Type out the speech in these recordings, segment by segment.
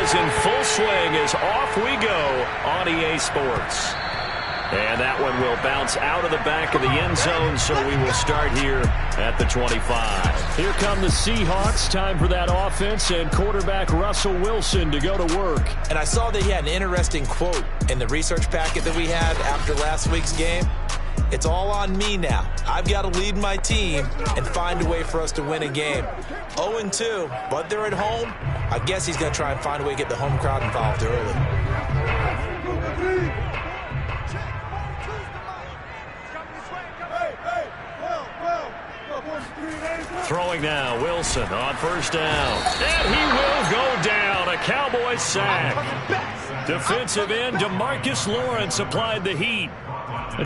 is in full swing as off we go on EA Sports. And that one will bounce out of the back of the end zone, so we will start here at the 25. Here come the Seahawks. Time for that offense and quarterback Russell Wilson to go to work. And I saw that he had an interesting quote in the research packet that we had after last week's game. It's all on me now. I've got to lead my team and find a way for us to win a game. 0-2, but they're at home. I guess he's going to try and find a way to get the home crowd involved early. Throwing now, Wilson on first down. And he will go down. A Cowboys sack. Defensive end DeMarcus Lawrence applied the heat.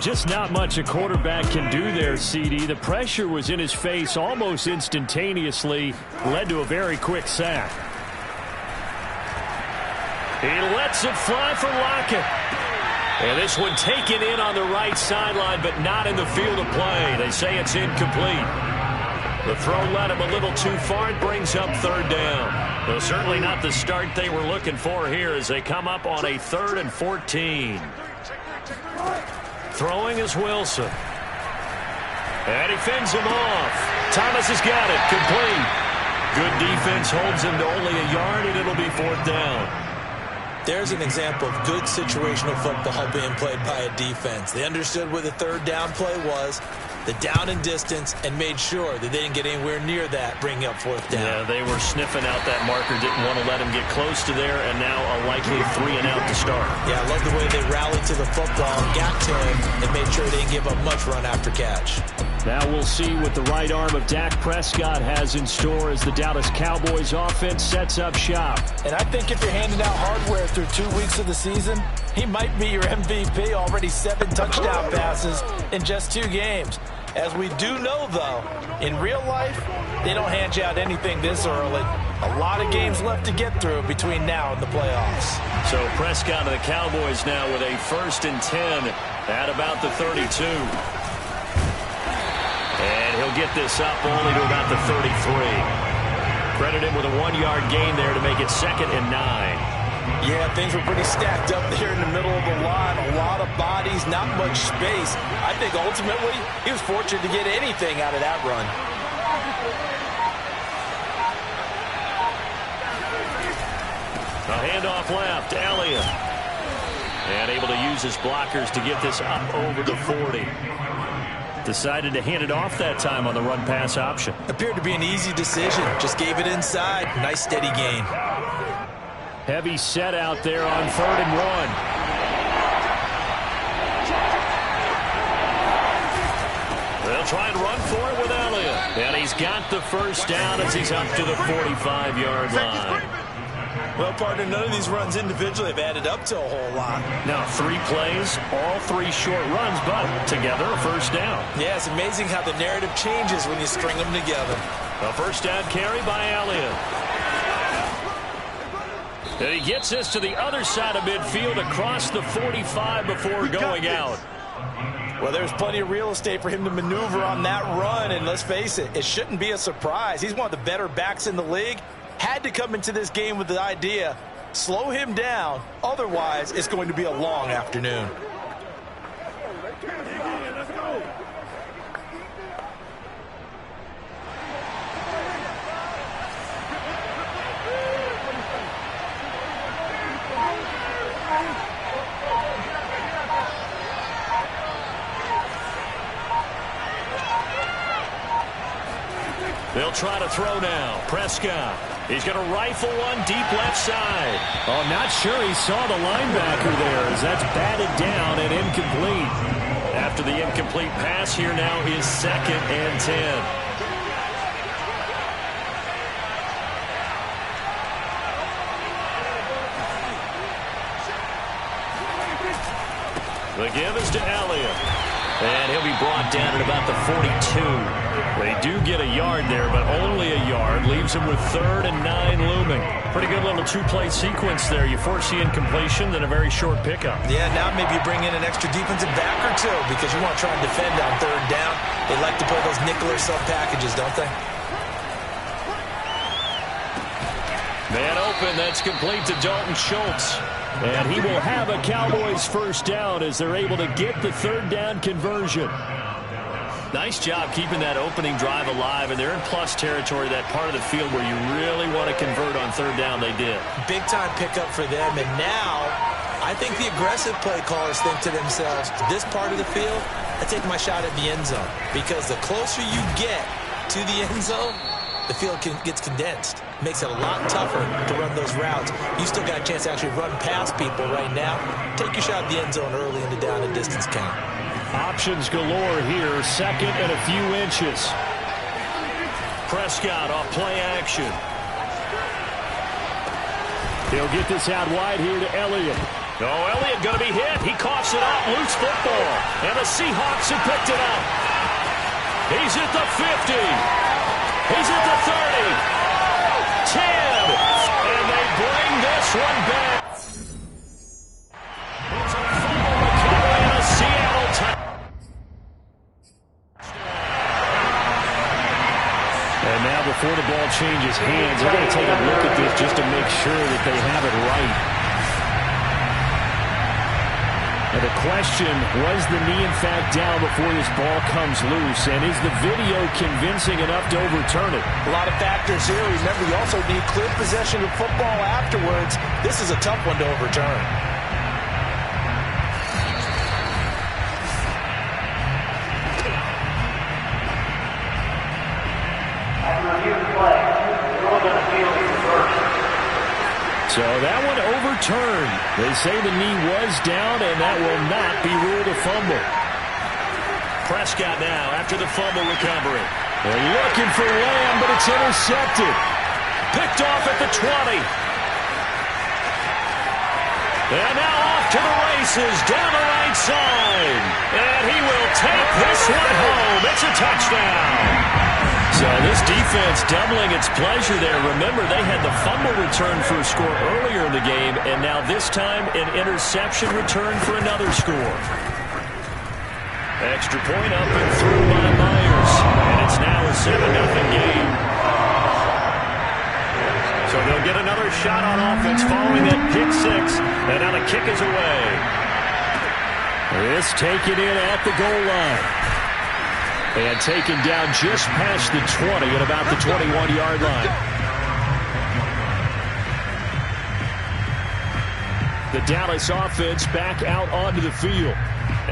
Just not much a quarterback can do there, CD. The pressure was in his face almost instantaneously. Led to a very quick sack. He lets it fly for Lockett. And this one taken in on the right sideline, but not in the field of play. They say it's incomplete. The throw led him a little too far. It brings up third down. Though certainly not the start they were looking for here as they come up on a 3rd and 14. Throwing is Wilson. And he fends him off. Thomas has got it. Complete. Good defense holds him to only a yard, and it'll be 4th down. There's an example of good situational football being played by a defense. They understood where the 3rd down play was, the down and distance, and made sure that they didn't get anywhere near that, bringing up 4th down. Yeah, they were sniffing out that marker, didn't want to let him get close to there, and now a likely 3 and out to start. Yeah, I love the way they rallied to the football and got to him and made sure they didn't give up much run after catch. Now we'll see what the right arm of Dak Prescott has in store as the Dallas Cowboys offense sets up shop. And I think if you're handing out hardware through 2 weeks of the season, he might be your MVP. Already 7 touchdown passes in just 2 games. As we do know, though, in real life, they don't hand you out anything this early. A lot of games left to get through between now and the playoffs. So Prescott and the Cowboys now with a 1st and 10 at about the 32. And he'll get this up only to about the 33. Credit him with a 1-yard gain there to make it 2nd and 9. Yeah, things were pretty stacked up there in the middle of the line. A lot of bodies, not much space. I think ultimately he was fortunate to get anything out of that run. A handoff left, Elliott. And able to use his blockers to get this up over the 40. Decided to hand it off that time on the run-pass option. Appeared to be an easy decision. Just gave it inside. Nice steady gain. Heavy set out there on 3rd and 1. They'll try and run for it with Elliott. And he's got the 1st down as he's up to the 45-yard line. Well, partner, none of these runs individually have added up to a whole lot. Now 3 plays, all 3 short runs, but together a 1st down. Yeah, it's amazing how the narrative changes when you string them together. A 1st down carry by Elliott. And he gets this to the other side of midfield across the 45 before going out. Well, there's plenty of real estate for him to maneuver on that run, and let's face it, it shouldn't be a surprise. He's one of the better backs in the league. Had to come into this game with the idea, slow him down, otherwise it's going to be a long afternoon. They'll try to throw now. Prescott. He's going to rifle one deep left side. Oh, not sure he saw the linebacker there as that's batted down and incomplete. After the incomplete pass, here now is 2nd and 10. The give is to Elliott. And he'll be brought down at about the 42. They do get a yard there, but only a yard. Leaves him with 3rd and 9 looming. Pretty good little 2-play sequence there. You force the incompletion, then a very short pickup. Yeah, now maybe you bring in an extra defensive back or 2 because you want to try and defend on 3rd down. They like to play those nickel or sub packages, don't they? Man open, that's complete to Dalton Schultz. And he will have a Cowboys first down as they're able to get the third down conversion. Nice job keeping that opening drive alive, and they're in plus territory, that part of the field where you really want to convert on third down. They did. Big-time pickup for them, and now I think the aggressive play callers think to themselves, this part of the field, I take my shot at the end zone, because the closer you get to the end zone, the field gets condensed. Makes it a lot tougher to run those routes. You still got a chance to actually run past people right now. Take your shot at the end zone early in the down and distance count. Options galore here, second and a few inches. Prescott off play action. He'll get this out wide here to Elliott. Oh, Elliott going to be hit. He coughs it up, loose football. And the Seahawks have picked it up. He's at the 50. He's at the 30. 10. And they bring this one back. It's a fumble recovery and a Seattle touchdown. And now before the ball changes hands, they're going to take a look at this just to make sure that they have it right. And the question, was the knee in fact down before this ball comes loose? And is the video convincing enough to overturn it? A lot of factors here. Remember, you also need clear possession of football afterwards. This is a tough one to overturn. So that one overturned. They say the knee was down, and that will not be ruled a fumble. Prescott now after the fumble recovery. They're looking for Lamb, but it's intercepted. Picked off at the 20. And now off to the races down the right side. And he will take this one home. It's a touchdown. So this defense doubling its pleasure there. Remember, they had the fumble return for a score earlier in the game, and now this time an interception return for another score. Extra point up and through by Myers, and it's now a 7-0 game. So they'll get another shot on offense following that pick six, and now the kick is away. This taken in at the goal line. And taken down just past the 20 at about the 21-yard line. The Dallas offense back out onto the field.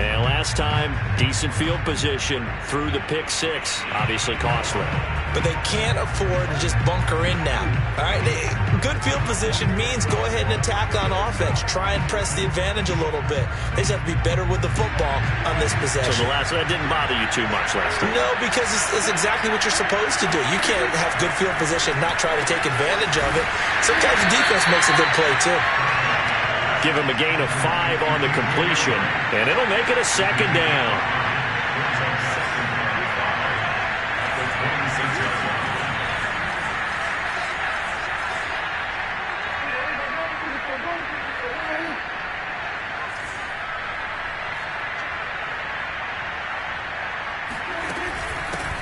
And last time, decent field position through the pick six. Obviously costly. But they can't afford to just bunker in now. All right, good field position means go ahead and attack on offense. Try and press the advantage a little bit. They just have to be better with the football on this possession. So that didn't bother you too much last time? No, because it's exactly what you're supposed to do. You can't have good field position, not try to take advantage of it. Sometimes the defense makes a good play too. Give him a gain of 5 on the completion, and it'll make it a second down.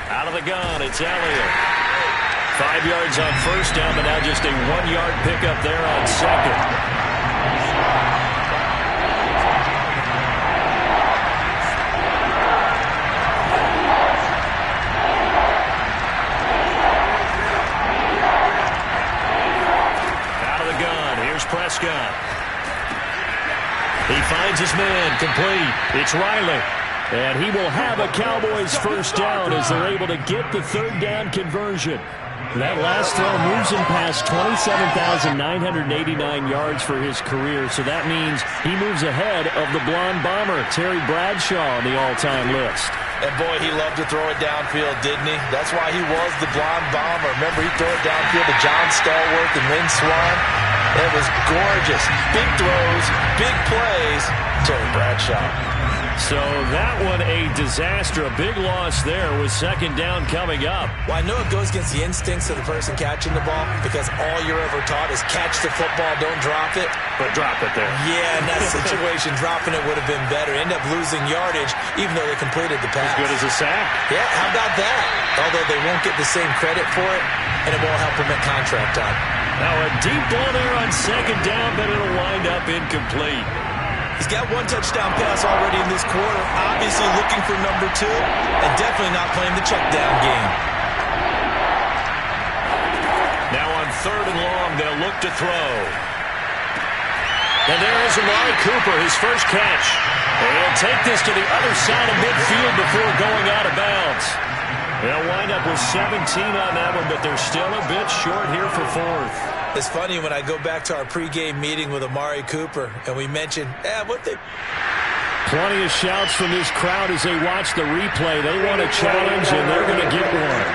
Out of the gun, it's Elliott. 5 yards on first down, but now just a 1-yard pickup there on second. Prescott. He finds his man complete. It's Riley. And he will have a Cowboys first down as they're able to get the third down conversion. That last throw moves him past 27,989 yards for his career, so that means he moves ahead of the blonde bomber, Terry Bradshaw, on the all-time list. And boy, he loved to throw it downfield, didn't he? That's why he was the blonde bomber. Remember, he threw it downfield to John Stallworth and Lynn Swann. It was gorgeous. Big throws, big plays. Terry Bradshaw. So that one a disaster. A big loss there with second down coming up. Well, I know it goes against the instincts of the person catching the ball because all you're ever taught is catch the football, don't drop it. But drop it there. Yeah, in that situation, dropping it would have been better. End up losing yardage even though they completed the pass. As good as a sack. Yeah, how about that? Although they won't get the same credit for it, and it won't help them at contract time. Now a deep ball there on second down, but it'll wind up incomplete. He's got one touchdown pass already in this quarter, obviously looking for number 2, and definitely not playing the check down game. Now on third and long, they'll look to throw. And there is Amari Cooper, his first catch. And he'll take this to the other side of midfield before going out of bounds. They'll wind up with 17 on that one, but they're still a bit short here for fourth. It's funny when I go back to our pregame meeting with Amari Cooper, and we mentioned, Plenty of shouts from this crowd as they watch the replay. They want a challenge, and they're going to get one.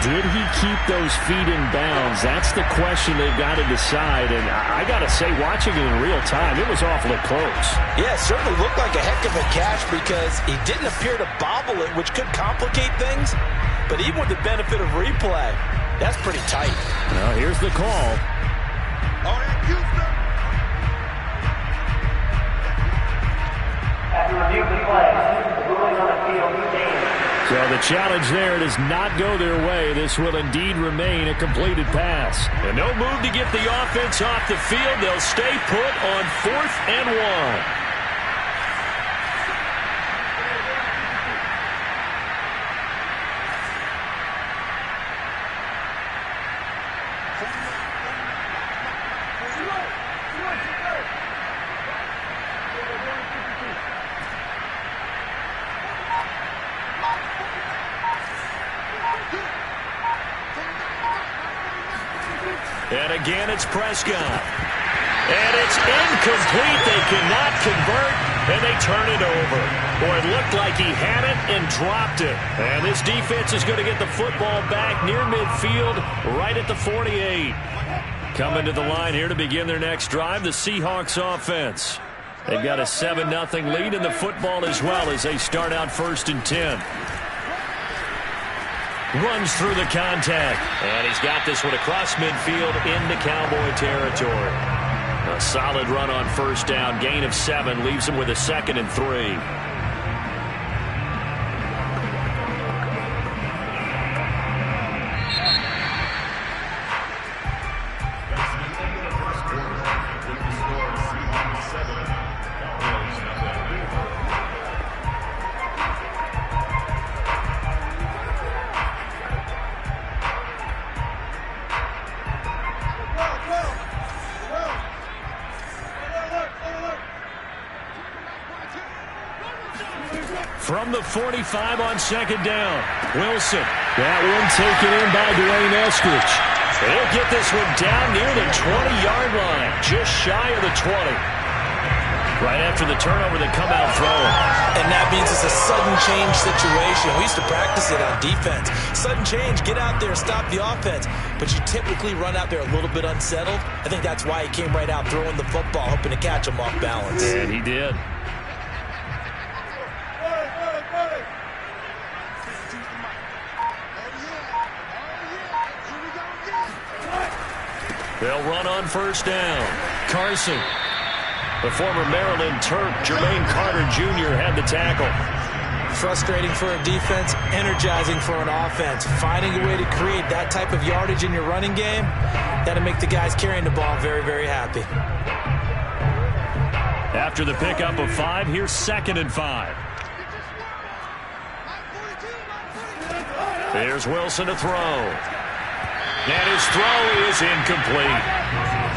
Did he keep those feet in bounds? That's the question they've got to decide. And I got to say, watching it in real time, it was awfully close. Yeah, it certainly looked like a heck of a catch because he didn't appear to bobble it, which could complicate things. But even with the benefit of replay, that's pretty tight. Now, here's the call. After review of the play, the ruling on the field stands. So the challenge there does not go their way. This will indeed remain a completed pass. And no move to get the offense off the field. They'll stay put on 4th and 1. And again, it's Prescott. And it's incomplete. They cannot convert, and they turn it over. Boy, it looked like he had it and dropped it. And this defense is going to get the football back near midfield, right at the 48. Coming to the line here to begin their next drive, the Seahawks offense. They've got a 7-0 lead in the football as well as they start out 1st and 10. Runs through the contact. And he's got this one across midfield into Cowboy territory. A solid run on 1st down. Gain of 7 leaves him with a 2nd and 3. From the 45 on 2nd down. Wilson. That one taken in by Dwayne Eskridge. He'll get this one down near the 20-yard line. Just shy of the 20. Right after the turnover, they come out throwing. And that means it's a sudden change situation. We used to practice it on defense. Sudden change, get out there, stop the offense. But you typically run out there a little bit unsettled. I think that's why he came right out throwing the football, hoping to catch him off balance. And he did. They'll run on 1st down. Carson. The former Maryland Terp, Jermaine Carter Jr. had the tackle. Frustrating for a defense, energizing for an offense. Finding a way to create that type of yardage in your running game, that'll make the guys carrying the ball very, very happy. After the pickup of 5, here's 2nd and 5. There's Wilson to throw. And his throw is incomplete.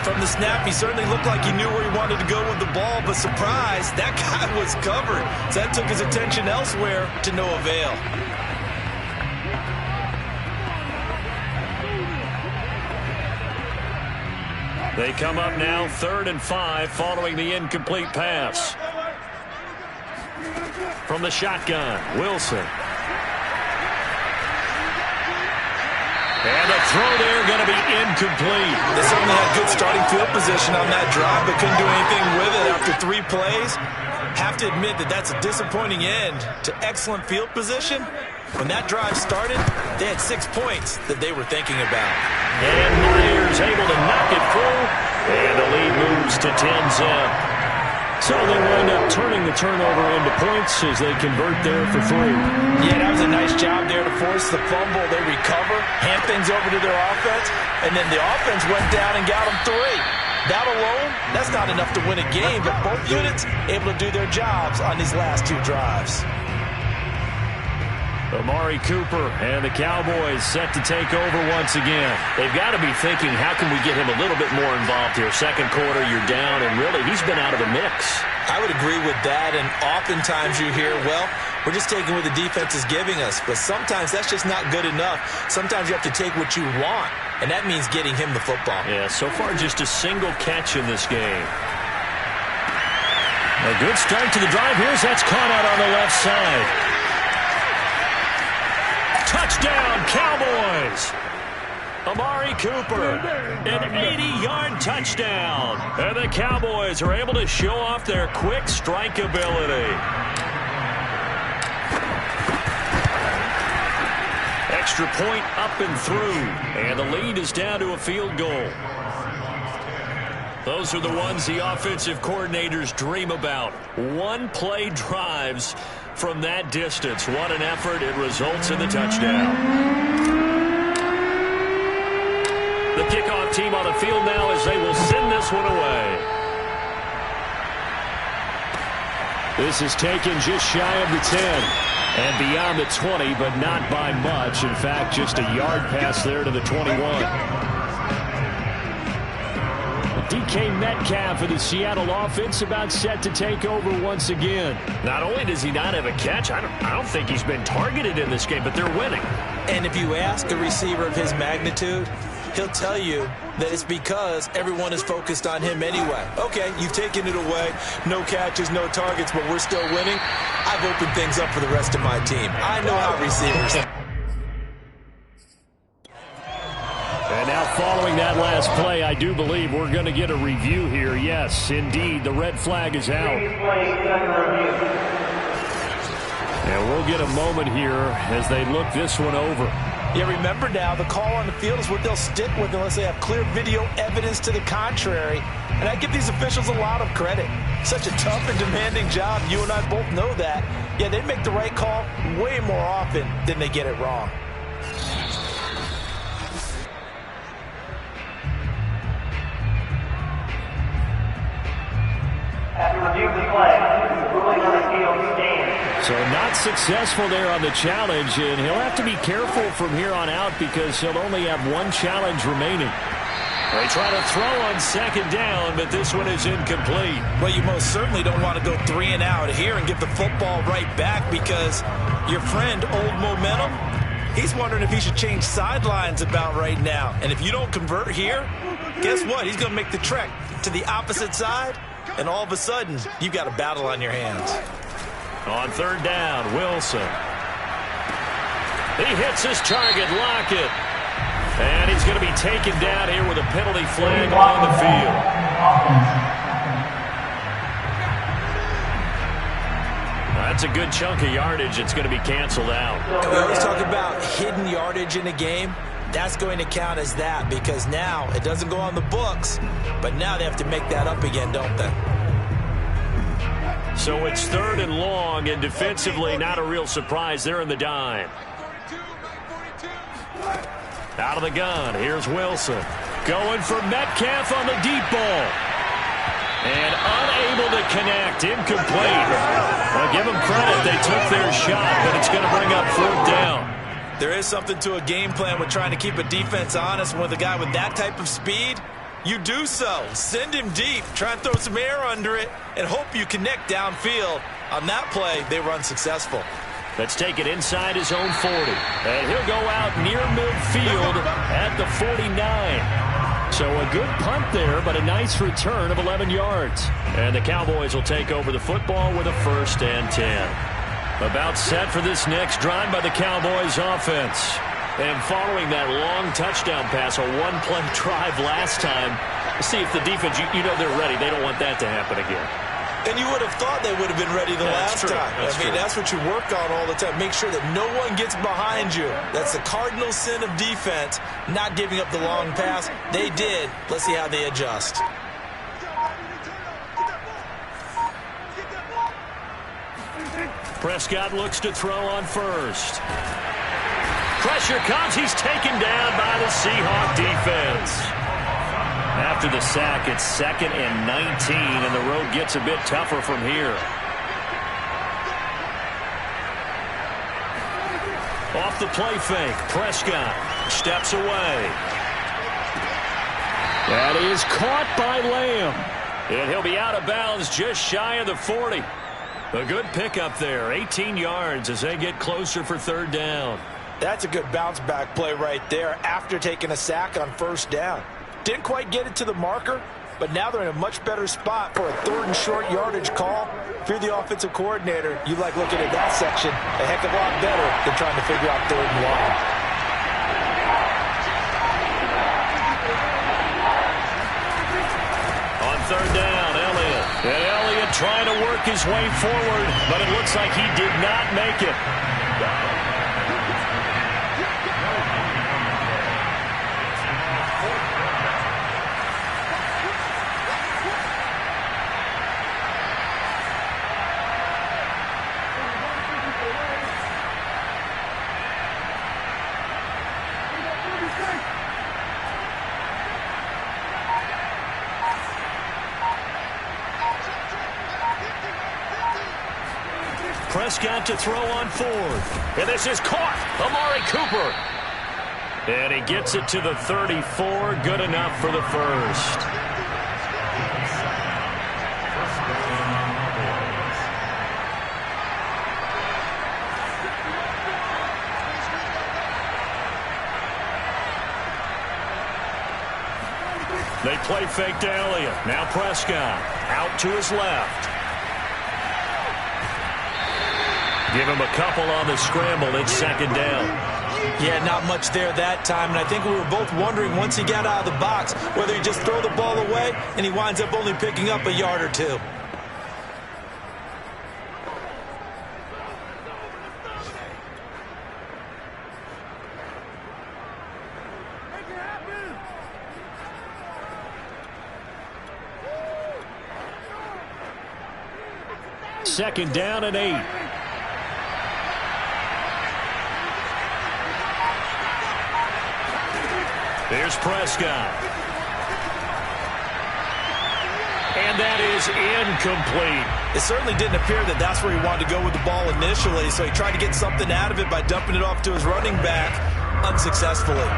From the snap, he certainly looked like he knew where he wanted to go with the ball, but surprise, that guy was covered. So that took his attention elsewhere to no avail. They come up now 3rd and 5 following the incomplete pass. From the shotgun, Wilson. And the throw there going to be incomplete. They certainly had good starting field position on that drive, but couldn't do anything with it after 3 plays. Have to admit that that's a disappointing end to excellent field position. When that drive started, they had 6 points that they were thinking about. And Myers able to knock it through. And the lead moves to 10-zip. So they wind up turning the turnover into points as they convert there for 3. Yeah, that was a nice job there to force the fumble. They recover, hand things over to their offense, and then the offense went down and got them 3. That alone, that's not enough to win a game, but both units able to do their jobs on these last 2 drives. Amari Cooper and the Cowboys set to take over once again. They've got to be thinking, how can we get him a little bit more involved here? Second quarter, you're down, and really, he's been out of the mix. I would agree with that, and oftentimes you hear, well, we're just taking what the defense is giving us, but sometimes that's just not good enough. Sometimes you have to take what you want, and that means getting him the football. Yeah, so far just a single catch in this game. A good start to the drive. That's caught out on the left side. Touchdown, Cowboys! Amari Cooper, an 80-yard touchdown. And the Cowboys are able to show off their quick strike ability. Extra point up and through. And the lead is down to a field goal. Those are the ones the offensive coordinators dream about. One-play drives from that distance. What an effort. It results in the touchdown. The kickoff team on the field now as they will send this one away. This is taken just shy of the 10 and beyond the 20, but not by much. In fact, just a yard pass there to the 21. DK Metcalf for the Seattle offense about set to take over once again. Not only does he not have a catch, I don't think he's been targeted in this game, but they're winning. And if you ask a receiver of his magnitude, he'll tell you that it's because everyone is focused on him anyway. Okay, you've taken it away. No catches, no targets, but we're still winning. I've opened things up for the rest of my team. I know how receivers... And now following that last play, I do believe we're going to get a review here. Yes, indeed, the red flag is out. And we'll get a moment here as they look this one over. Yeah, remember now, the call on the field is what they'll stick with unless they have clear video evidence to the contrary. And I give these officials a lot of credit. Such a tough and demanding job. You and I both know that. Yeah, they make the right call way more often than they get it wrong. So not successful there on the challenge, and he'll have to be careful from here on out because he'll only have one challenge remaining. They try to throw on second down, but this one is incomplete. Well, you most certainly don't want to go 3 and out here and give the football right back because your friend, Old Momentum, he's wondering if he should change sidelines about right now. And if you don't convert here, guess what? He's going to make the trek to the opposite side, and all of a sudden, you've got a battle on your hands. On third down, Wilson. He hits his target, Lockett. And he's going to be taken down here with a penalty flag on the field. That's a good chunk of yardage. It's going to be canceled out. We always talk about hidden yardage in a game. That's going to count as that because now it doesn't go on the books, but now they have to make that up again, don't they? So it's third and long, and defensively not a real surprise. They're in the dime. Out of the gun, here's Wilson. Going for Metcalf on the deep ball. And unable to connect, incomplete. Well, give them credit, they took their shot, but it's going to bring up fourth down. There is something to a game plan with trying to keep a defense honest. With a guy with that type of speed, you do so. Send him deep, try and throw some air under it, and hope you connect downfield. On that play, they were unsuccessful. Let's take it inside his own 40. And he'll go out near midfield at the 49. So a good punt there, but a nice return of 11 yards. And the Cowboys will take over the football with a 1st and 10. About set for this next drive by the Cowboys offense. And following that long touchdown pass, a one-play drive last time, see if the defense, you know they're ready. They don't want that to happen again. And you would have thought they would have been ready the last time. That's what you work on all the time. Make sure that no one gets behind you. That's the cardinal sin of defense, not giving up the long pass. They did. Let's see how they adjust. Prescott looks to throw on first. Pressure comes. He's taken down by the Seahawk defense. After the sack, it's 2nd and 19, and the road gets a bit tougher from here. Off the play fake, Prescott steps away. That is caught by Lamb. And he'll be out of bounds just shy of the 40. A good pickup there, 18 yards as they get closer for 3rd down. That's a good bounce-back play right there after taking a sack on 1st down. Didn't quite get it to the marker, but now they're in a much better spot for a 3rd and short yardage call. If you're the offensive coordinator, you like looking at that section a heck of a lot better than trying to figure out 3rd and long. On 3rd down, Elliott. And Elliott trying to work his way forward, but it looks like he did not make it. Prescott to throw on 4th. And this is caught. Amari Cooper. And he gets it to the 34. Good enough for the 1st. They play fake to Elliott. Now Prescott out to his left. Give him a couple on the scramble. It's 2nd down. Yeah, not much there that time, and I think we were both wondering once he got out of the box whether he'd just throw the ball away, and he winds up only picking up a yard or 2. Second down and 8. There's Prescott. And that is incomplete. It certainly didn't appear that that's where he wanted to go with the ball initially, so he tried to get something out of it by dumping it off to his running back unsuccessfully.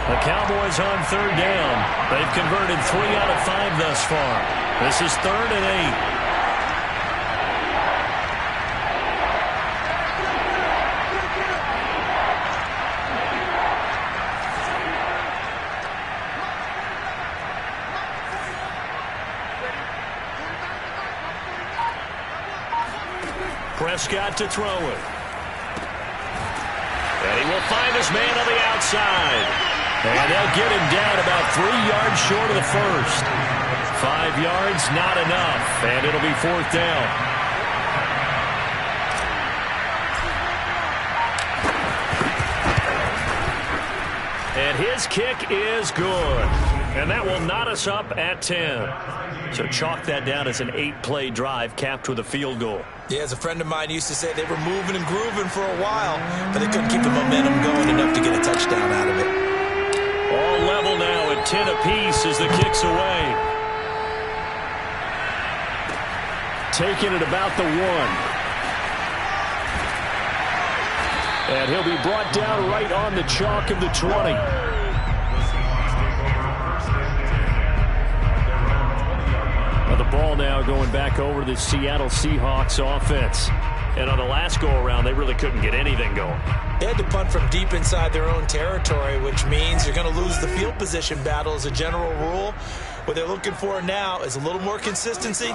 The Cowboys on 3rd down. They've converted 3 out of 5 thus far. This is 3rd and 8. Prescott to throw it. And he will find his man on the outside. And they'll get him down about 3 yards short of the 1st. 5 yards, not enough. And it'll be 4th down. And his kick is good. And that will knot us up at 10. So chalk that down as an 8-play drive capped with a field goal. Yeah, as a friend of mine used to say, they were moving and grooving for a while, but they couldn't keep the momentum going enough to get a touchdown out of it. All level now at 10 apiece as the kick's away. Taking it about the 1. And he'll be brought down right on the chalk of the 20. The ball now going back over to the Seattle Seahawks offense. And on the last go-around, they really couldn't get anything going. They had to punt from deep inside their own territory, which means you're going to lose the field position battle as a general rule. What they're looking for now is a little more consistency,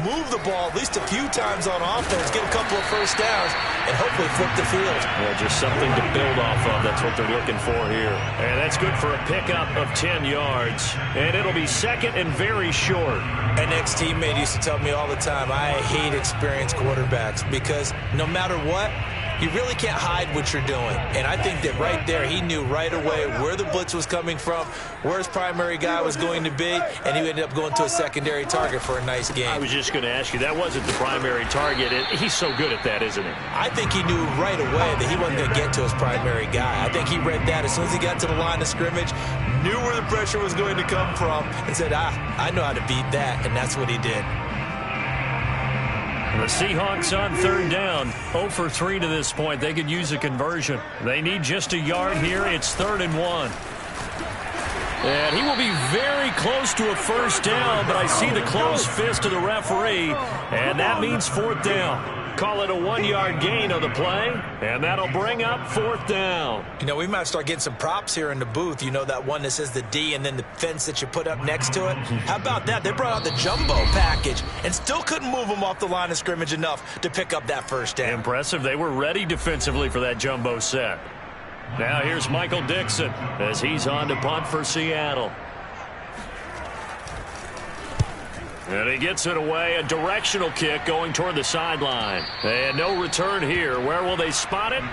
move the ball at least a few times on offense, get a couple of 1st downs, and hopefully flip the field. Well, just something to build off of. That's what they're looking for here. And that's good for a pickup of 10 yards. And it'll be 2nd and very short. An ex-teammate used to tell me all the time, I hate experienced quarterbacks because no matter what, You really can't hide what you're doing. And I think that right there, he knew right away where the blitz was coming from, where his primary guy was going to be, and he ended up going to a secondary target for a nice game. I was just going to ask you, that wasn't the primary target. He's so good at that, isn't he? I think he knew right away that he wasn't going to get to his primary guy. I think he read that as soon as he got to the line of scrimmage, knew where the pressure was going to come from, and said, I know how to beat that, and that's what he did. The Seahawks on third down, 0 for 3 to this point. They could use a conversion. They need just a yard here. It's 3rd and 1. And he will be very close to a first down, but I see the closed fist of the referee, and that means 4th down. Call it a 1-yard gain on the play, and that'll bring up 4th down. You know, we might start getting some props here in the booth. You know, that one that says the D and then the fence that you put up next to it? How about that? They brought out the jumbo package and still couldn't move them off the line of scrimmage enough to pick up that first down. Impressive. They were ready defensively for that jumbo set. Now here's Michael Dixon as he's on to punt for Seattle. And he gets it away, a directional kick going toward the sideline. And no return here. Where will they spot it?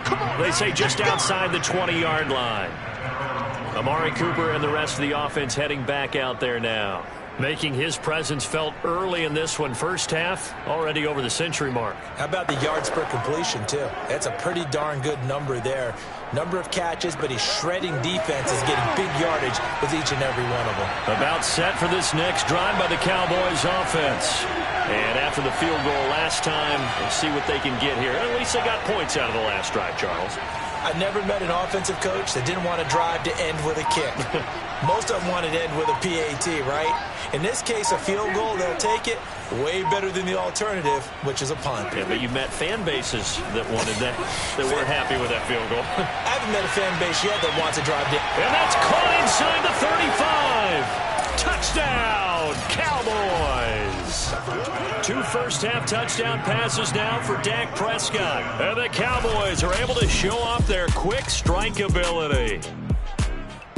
They say just outside the 20-yard line. Amari Cooper and the rest of the offense heading back out there now, making his presence felt early in this one. First half, already over the century mark. How about the yards per completion, too? That's a pretty darn good number there. Number of catches, but he's shredding defenses, getting big yardage with each and every one of them. About set for this next drive by the Cowboys offense. And after the field goal last time, we'll see what they can get here. At least they got points out of the last drive, Charles. I never met an offensive coach that didn't want to drive to end with a kick. Most of them wanted to end with a PAT, right? In this case, a field goal, they'll take it. Way better than the alternative, which is a punt. Yeah, but you met fan bases that wanted that, that weren't happy with that field goal. I haven't met a fan base yet that wants to drive down. And that's caught inside the 35. Touchdown, Cowboys. 2 first-half touchdown passes now for Dak Prescott. And the Cowboys are able to show off their quick strike ability.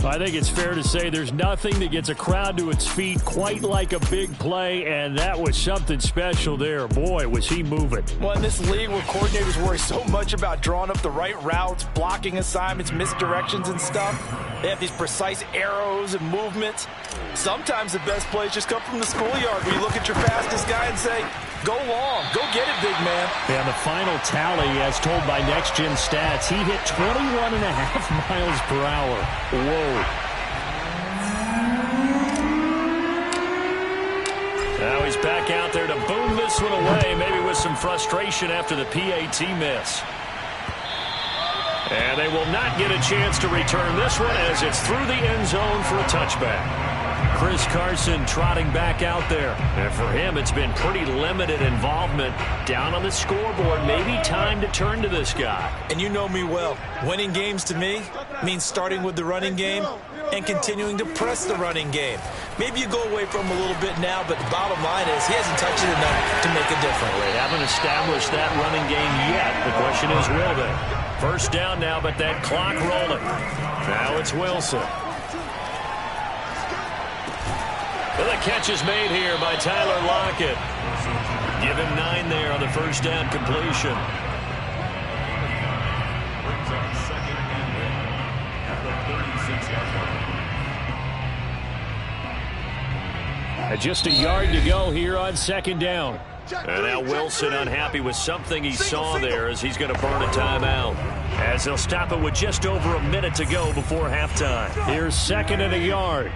I think it's fair to say there's nothing that gets a crowd to its feet quite like a big play, and that was something special there. Boy, was he moving. Well, in this league where coordinators worry so much about drawing up the right routes, blocking assignments, misdirections and stuff, they have these precise arrows and movements. Sometimes the best plays just come from the schoolyard where you look at your fastest guy and say, go long, go get it, big man. And the final tally, as told by Next Gen Stats, he hit 21.5 miles per hour. Whoa. Now he's back out there to boom this one away, maybe with some frustration after the PAT miss. And they will not get a chance to return this one as it's through the end zone for a touchback. Chris Carson trotting back out there. And for him, it's been pretty limited involvement. Down on the scoreboard, maybe time to turn to this guy. And you know me well. Winning games to me means starting with the running game and continuing to press the running game. Maybe you go away from him a little bit now, but the bottom line is he hasn't touched it enough to make a difference. They haven't established that running game yet. The question is, will they? First down now, but that clock rolling. Now it's Wilson. Well, the catch is made here by Tyler Lockett. Give him 9 there on the first down completion. Just a yard to go here on second down. And now Wilson unhappy with something he saw there as he's going to burn a timeout. As they'll stop it with just over a minute to go before halftime. Here's 2nd and a yard.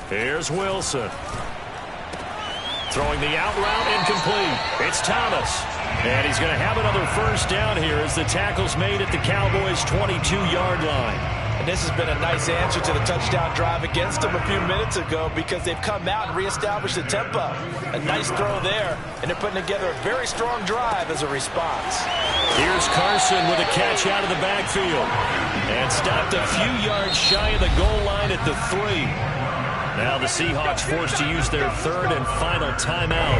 Here's Wilson. Throwing the out route incomplete. It's Thomas. And he's going to have another first down here as the tackle's made at the Cowboys' 22-yard line. And this has been a nice answer to the touchdown drive against them a few minutes ago because they've come out and reestablished the tempo. A nice throw there, and they're putting together a very strong drive as a response. Here's Carson with a catch out of the backfield. And stopped a few yards shy of the goal line at the 3. Now the Seahawks forced to use their 3rd and final timeout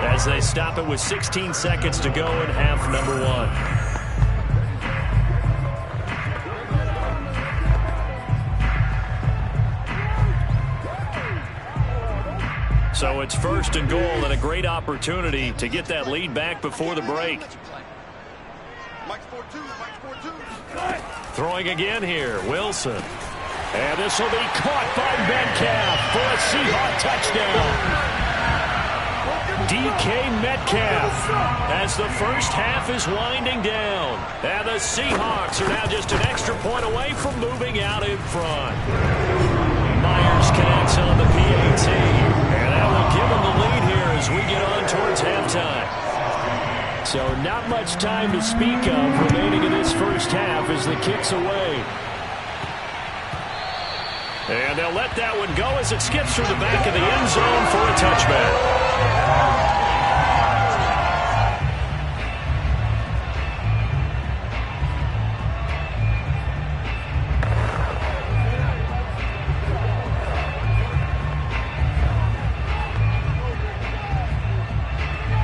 as they stop it with 16 seconds to go in half number 1. So it's 1st and goal and a great opportunity to get that lead back before the break. Throwing again here, Wilson. And this will be caught by Metcalf for a Seahawk touchdown. DK Metcalf as the first half is winding down. And the Seahawks are now just an extra point away from moving out in front. Myers connects on the PAT. And that will give him the lead here as we get on towards halftime. So not much time to speak of remaining in this first half as the kick's away. And they'll let that one go as it skips through the back of the end zone for a touchback.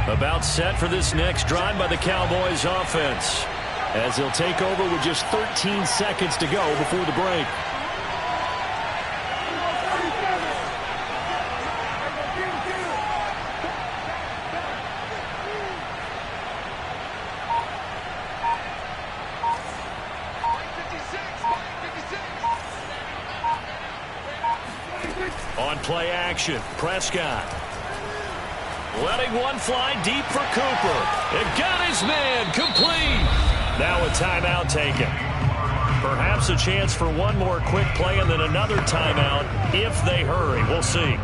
About set for this next drive by the Cowboys offense, as they'll take over with just 13 seconds to go before the break. On play action, Prescott. Letting one fly deep for Cooper. It got his man complete. Now a timeout taken. Perhaps a chance for one more quick play and then another timeout if they hurry. We'll see.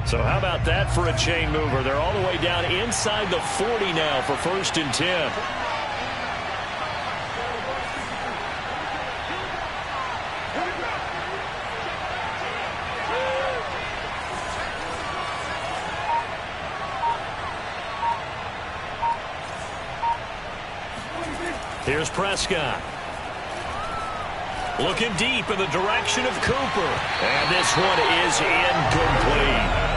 So how about that for a chain mover? They're all the way down inside the 40 now for 1st and 10. Here's Prescott. Looking deep in the direction of Cooper. And this one is incomplete.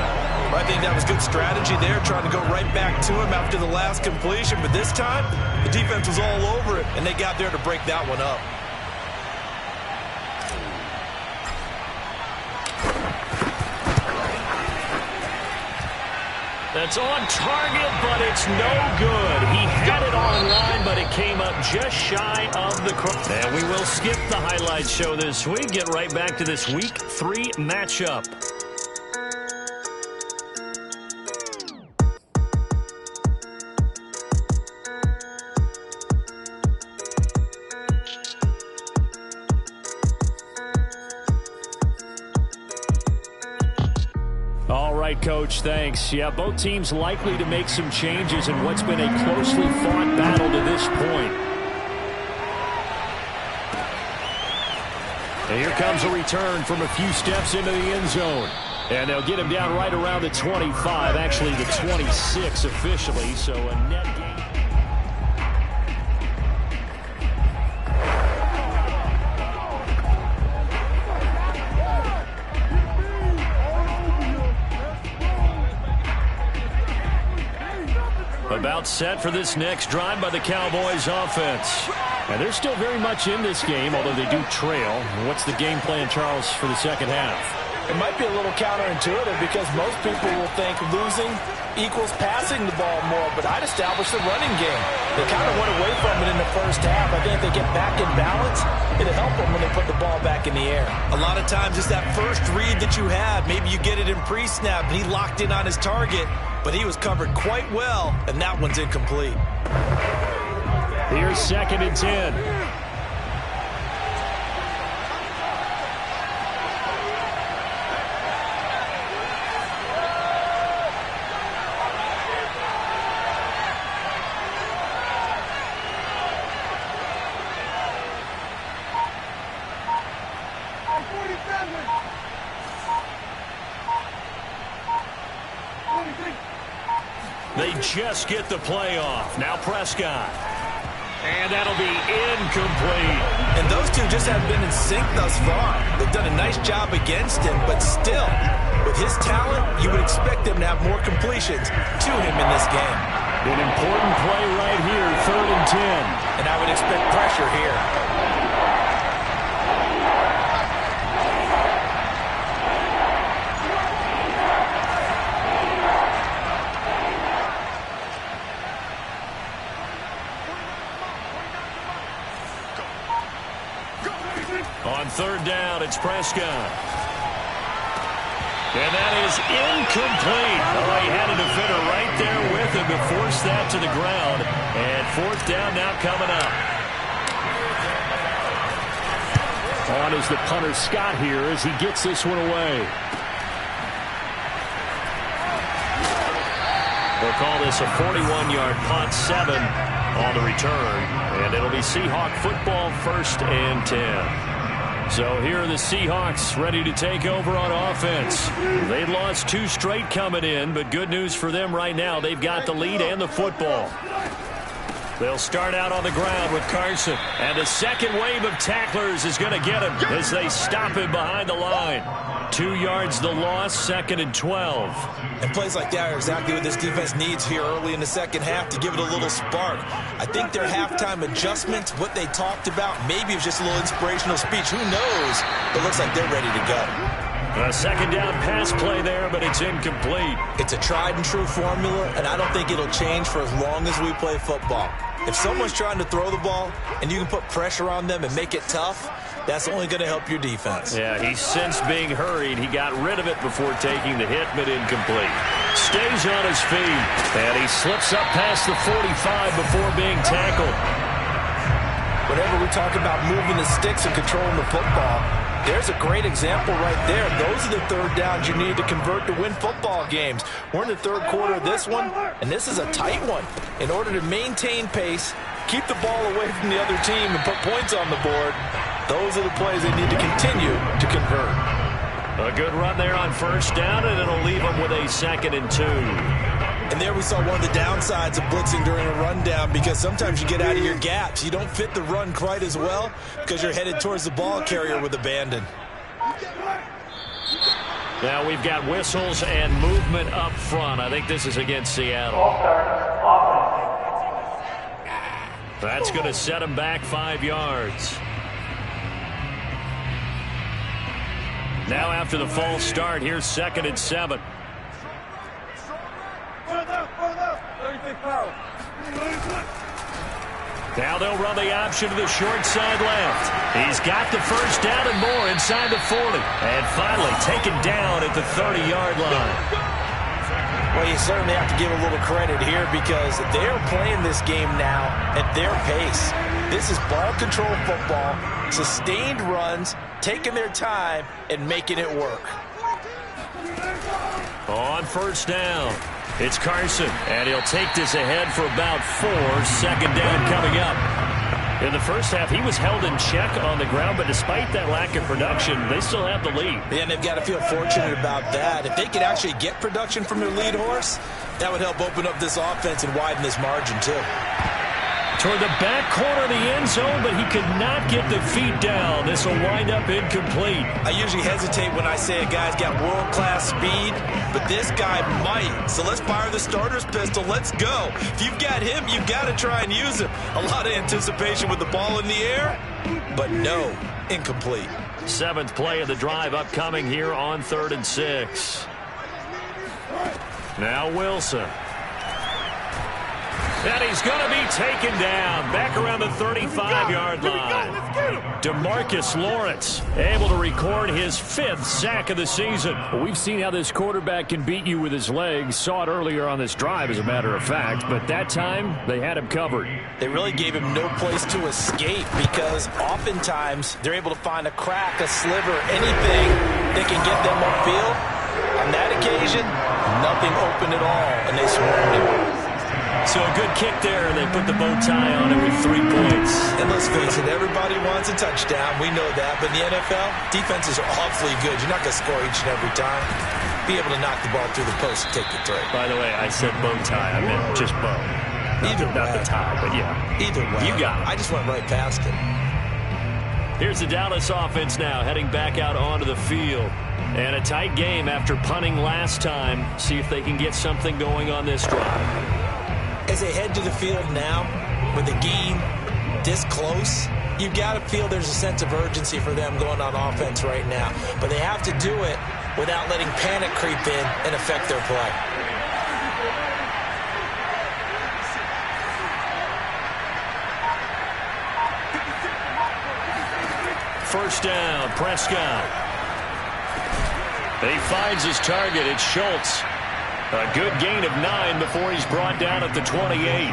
I think that was good strategy there, trying to go right back to him after the last completion. But this time, the defense was all over it, and they got there to break that one up. That's on target, but it's no good. He had it online, but it came up just shy of the cross. And we will skip the highlight show this week. Get right back to this Week 3 matchup. Coach, thanks. Yeah, both teams likely to make some changes in what's been a closely fought battle to this point. And here comes a return from a few steps into the end zone. And they'll get him down right around the 25, actually the 26 officially, so a net gain. About set for this next drive by the Cowboys offense. And they're still very much in this game, although they do trail. What's the game plan, Charles, for the second half? It might be a little counterintuitive because most people will think losing equals passing the ball more, but I'd establish the running game. They kind of went away from it in the first half. I think if they get back in balance, it'll help them when they put the ball back in the air. A lot of times it's that first read that you had. Maybe you get it in pre-snap, and he locked in on his target, but he was covered quite well, and that one's incomplete. Here's 2nd and 10. They just get the play off. Now Prescott. And that'll be incomplete. And those two just haven't been in sync thus far. They've done a nice job against him, but still, With his talent, you would expect them to have more completions to him in this game. An important play right here, 3rd and 10. And I would expect pressure here. On 3rd down, it's Prescott. And that is incomplete. Oh, he had a defender right there with him to force that to the ground. And 4th down now coming up. On is the punter Scott here as he gets this one away. We'll call this a 41-yard punt, 7 on the return. And it'll be Seahawk football, 1st and 10. So here are the Seahawks ready to take over on offense. They'd lost 2 straight coming in, but good news for them right now. They've got the lead and the football. They'll start out on the ground with Carson. And the second wave of tacklers is going to get him as they stop him behind the line. 2 yards the loss, 2nd and 12. And plays like that are exactly what this defense needs here early in the second half to give it a little spark. I think their halftime adjustments, what they talked about, maybe it was just a little inspirational speech. Who knows? But it looks like they're ready to go. A 2nd down pass play there, but it's incomplete. It's a tried and true formula, and I don't think it'll change for as long as we play football. If someone's trying to throw the ball and you can put pressure on them and make it tough, that's only going to help your defense. Yeah, he sensed being hurried. He got rid of it before taking the hit, but incomplete. Stays on his feet, and he slips up past the 45 before being tackled. Whenever we talk about moving the sticks and controlling the football, there's a great example right there. Those are the 3rd downs you need to convert to win football games. We're in the 3rd quarter of this one, and this is a tight one. In order to maintain pace, keep the ball away from the other team, and put points on the board, those are the plays they need to continue to convert. A good run there on 1st down, and it'll leave them with a 2nd and 2. And there we saw one of the downsides of blitzing during a rundown, because sometimes you get out of your gaps. You don't fit the run quite as well because you're headed towards the ball carrier with abandon. Now we've got whistles and movement up front. I think this is against Seattle. That's going to set them back 5 yards. Now after the false start, here's 2nd and 7. Now they'll run the option to the short side left. He's got the 1st down and more inside the 40. And finally taken down at the 30-yard line. Well, you certainly have to give a little credit here because they're playing this game now at their pace. This is ball control football, sustained runs, taking their time and making it work. On 1st down, it's Carson, and he'll take this ahead for about 4. 2nd down coming up. In the first half, he was held in check on the ground, but despite that lack of production, they still have the lead. Yeah, and they've got to feel fortunate about that. If they could actually get production from their lead horse, that would help open up this offense and widen this margin too. Toward the back corner of the end zone, but he could not get the feet down. This will wind up incomplete. I usually hesitate when I say a guy's got world-class speed, but this guy might. So let's fire the starter's pistol. Let's go. If you've got him, you've got to try and use him. A lot of anticipation with the ball in the air, but no, incomplete. 7th play of the drive upcoming here on 3rd and 6. Now Wilson. And he's going to be taken down back around the 35-yard line. DeMarcus Lawrence able to record his 5th sack of the season. Well, we've seen how this quarterback can beat you with his legs. Saw it earlier on this drive, as a matter of fact. But that time, they had him covered. They really gave him no place to escape because oftentimes they're able to find a crack, a sliver, anything that can get them upfield. On that occasion, nothing open at all, and they swarmed him. So a good kick there, and they put the bow tie on it with 3 points. And let's face it, everybody wants a touchdown. We know that. But in the NFL, defenses are awfully good. You're not going to score each and every time. Be able to knock the ball through the post and take the throw. By the way, I said bow tie. I meant just bow. Either not way. the tie, but yeah. Either way. You got it. I just went right past it. Here's the Dallas offense now heading back out onto the field. And a tight game after punting last time. See if they can get something going on this drive. As they head to the field now, with the game this close, you've got to feel there's a sense of urgency for them going on offense right now. But they have to do it without letting panic creep in and affect their play. First down, Prescott. He finds his target. It's Schultz. A good gain of 9 before he's brought down at the 28.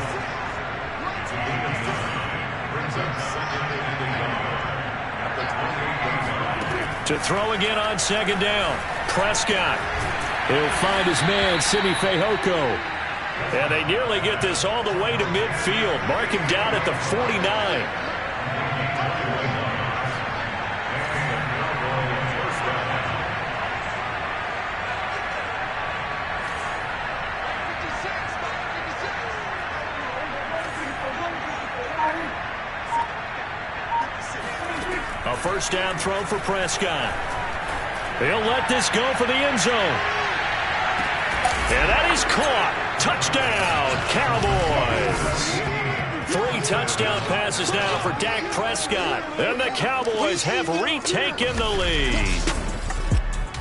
To throw again on second down. Prescott. He'll find his man, Simi Fehoko. And they nearly get this all the way to midfield. Mark him down at the 49. A first down throw for Prescott. He'll let this go for the end zone. And that is caught. Touchdown, Cowboys. 3 touchdown passes now for Dak Prescott. And the Cowboys have retaken the lead.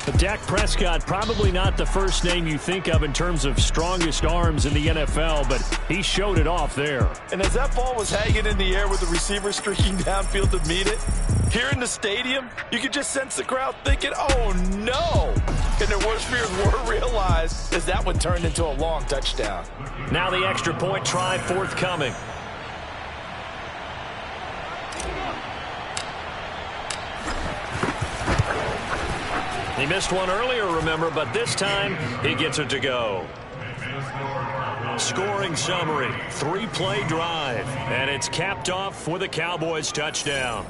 But Dak Prescott, probably not the first name you think of in terms of strongest arms in the NFL, but he showed it off there. And as that ball was hanging in the air with the receiver streaking downfield to meet it, here in the stadium, you could just sense the crowd thinking, oh, no. And their worst fears were realized as that one turned into a long touchdown. Now the extra point try forthcoming. He missed one earlier, remember, but this time he gets it to go. Scoring summary, 3-play drive, and it's capped off with a Cowboys touchdown.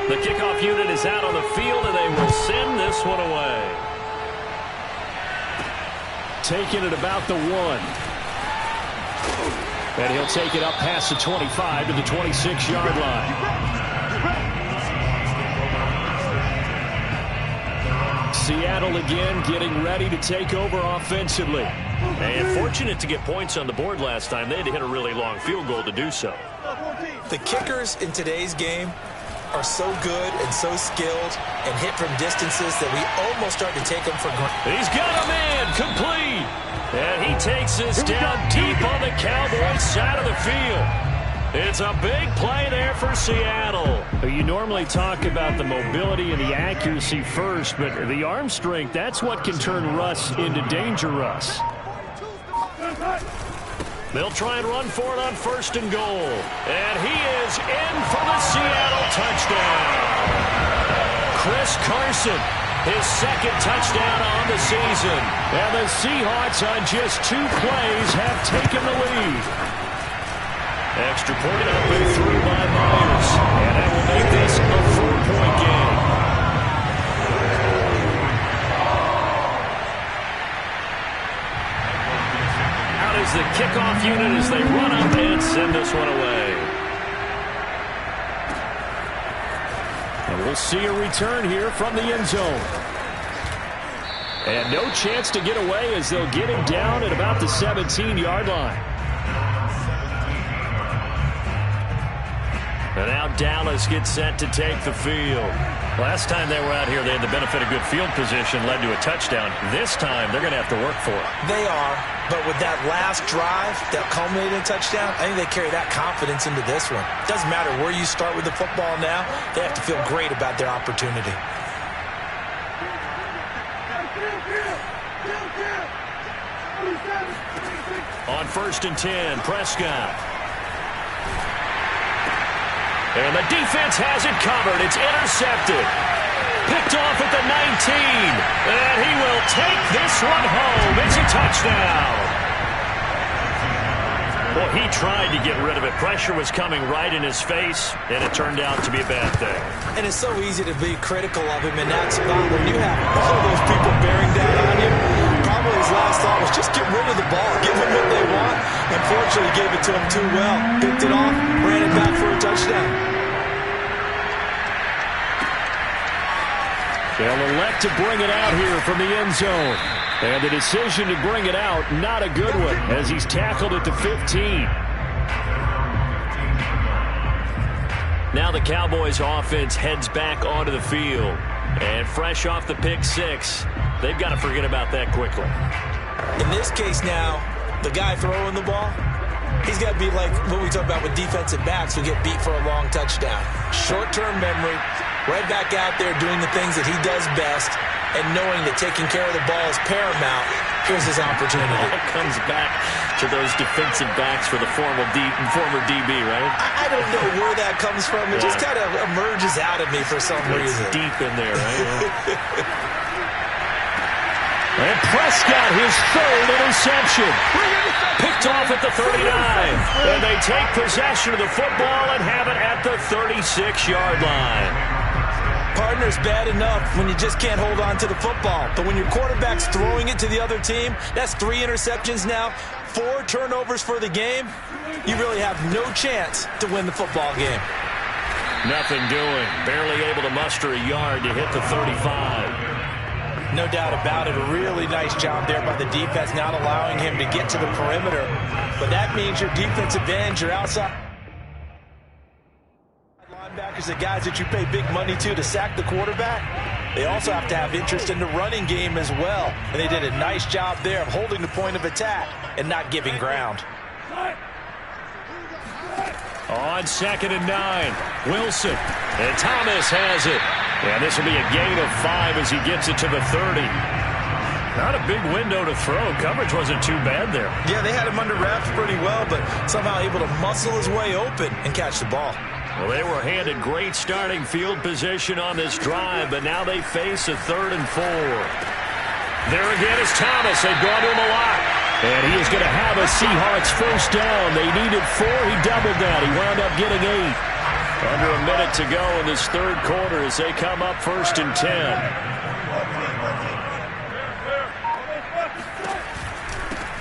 The kickoff unit is out on the field, and they will send this one away. Taking it about the 1. And he'll take it up past the 25 to the 26-yard line. Seattle again getting ready to take over offensively. And fortunate to get points on the board last time. They had to hit a really long field goal to do so. The kickers in today's game are so good and so skilled and hit from distances that we almost start to take them for granted. He's got a man complete. And he takes this down deep on the Cowboys side of the field. It's a big play there for Seattle. You normally talk about the mobility and the accuracy first, but the arm strength, that's what can turn Russ into danger Russ. They'll try and run for it on first and goal. And he is in for the Seattle touchdown. Chris Carson, his second touchdown on the season. And the Seahawks on just 2 plays have taken the lead. Extra point up and through by Myers. And that will make this a 4-point game. Out is the kickoff unit as they run up and send this one away. And we'll see a return here from the end zone. And no chance to get away as they'll get him down at about the 17-yard line. And now Dallas gets set to take the field. Last time they were out here, they had the benefit of good field position, led to a touchdown. This time, they're going to have to work for it. They are, but with that last drive that culminated in a touchdown, I think they carry that confidence into this one. It doesn't matter where you start with the football now. They have to feel great about their opportunity. On first and 10, Prescott. And the defense has it covered. It's intercepted. Picked off at the 19. And he will take this one home. It's a touchdown. Well, he tried to get rid of it. Pressure was coming right in his face, and it turned out to be a bad thing. And it's so easy to be critical of him in that spot when you have all those people bearing down on you. Probably his last thought was just get rid of the ball, give them what they want. Unfortunately, he gave it to him too well. Picked it off, ran it back for a touchdown. They'll elect to bring it out here from the end zone. And the decision to bring it out, not a good one, as he's tackled at the 15. Now the Cowboys offense heads back onto the field. And fresh off the pick six, they've got to forget about that quickly. In this case now, the guy throwing the ball, he's got to be like what we talk about with defensive backs who get beat for a long touchdown. Short-term memory, right back out there doing the things that he does best, and knowing that taking care of the ball is paramount. Here's his opportunity. It all comes back to those defensive backs for the former DB, right? I don't know where that comes from. It just kind of emerges out of me for some reason. It's deep in there, right? And Prescott, his third interception. Picked off at the 39. And they take possession of the football and have it at the 36-yard line. Partner's bad enough when you just can't hold on to the football. But when your quarterback's throwing it to the other team, that's 3 interceptions now, 4 turnovers for the game. You really have no chance to win the football game. Nothing doing. Barely able to muster a yard to hit the 35. No doubt about it. A really nice job there by the defense, not allowing him to get to the perimeter. But that means your defensive ends, your outside linebackers, the guys that you pay big money to sack the quarterback, they also have to have interest in the running game as well. And they did a nice job there of holding the point of attack and not giving ground. On 2nd and 9, Wilson. And Thomas has it. And this will be a gain of 5 as he gets it to the 30. Not a big window to throw. Coverage wasn't too bad there. Yeah, they had him under wraps pretty well, but somehow able to muscle his way open and catch the ball. Well, they were handed great starting field position on this drive, but now they face a 3rd and 4. There again is Thomas. They've gone to him a lot. And he is going to have a Seahawks first down. They needed 4. He doubled that. He wound up getting 8. Under a minute to go in this 3rd quarter as they come up 1st and 10.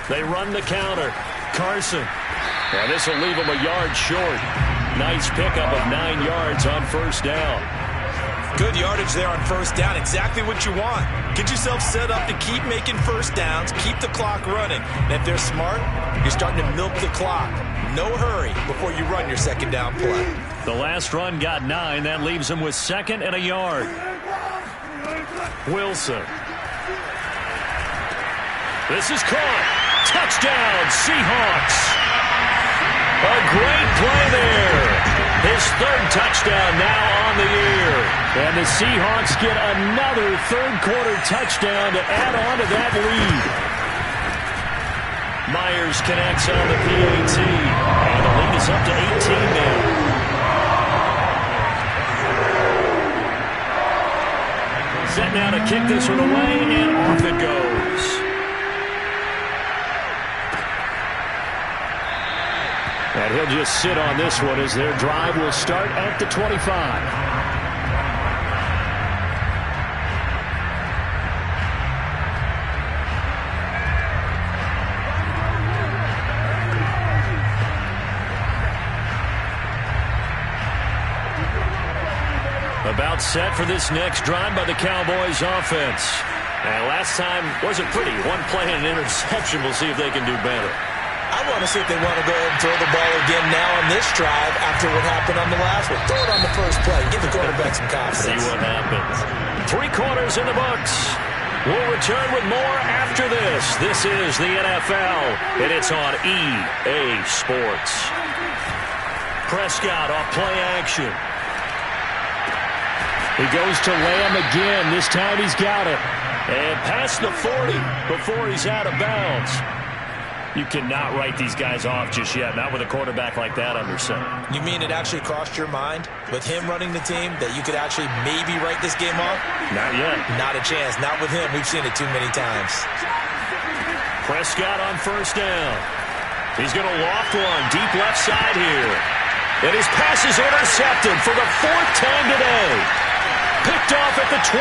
They run the counter. Carson. And this will leave him a yard short. Nice pickup of 9 yards on 1st down. Good yardage there on 1st down. Exactly what you want. Get yourself set up to keep making 1st downs, keep the clock running. And if they're smart, you're starting to milk the clock. No hurry before you run your 2nd down play. The last run got 9. That leaves him with 2nd and a yard. Wilson. This is caught. Touchdown, Seahawks. A great play there. His 3rd touchdown now on the year. And the Seahawks get another 3rd quarter touchdown to add on to that lead. Myers connects on the PAT. And the lead is up to 18 now. Set now to kick this one away, and off it goes. And he'll just sit on this one as their drive will start at the 25. About set for this next drive by the Cowboys offense. And last time wasn't pretty. 1 play and an interception. We'll see if they can do better. I want to see if they want to go ahead and throw the ball again now on this drive after what happened on the last one. Throw it on the first play. Give the quarterback some confidence. See what happens. 3 quarters in the books. We'll return with more after this. This is the NFL, and it's on EA Sports. Prescott off play action. He goes to Lamb again. This time he's got it. And past the 40 before he's out of bounds. You cannot write these guys off just yet, not with a quarterback like that under center. You mean it actually crossed your mind with him running the team that you could actually maybe write this game off? Not yet. Not a chance. Not with him. We've seen it too many times. Prescott on 1st down. He's going to loft one deep left side here. And his pass is intercepted for the 4th time today. Picked off at the 20.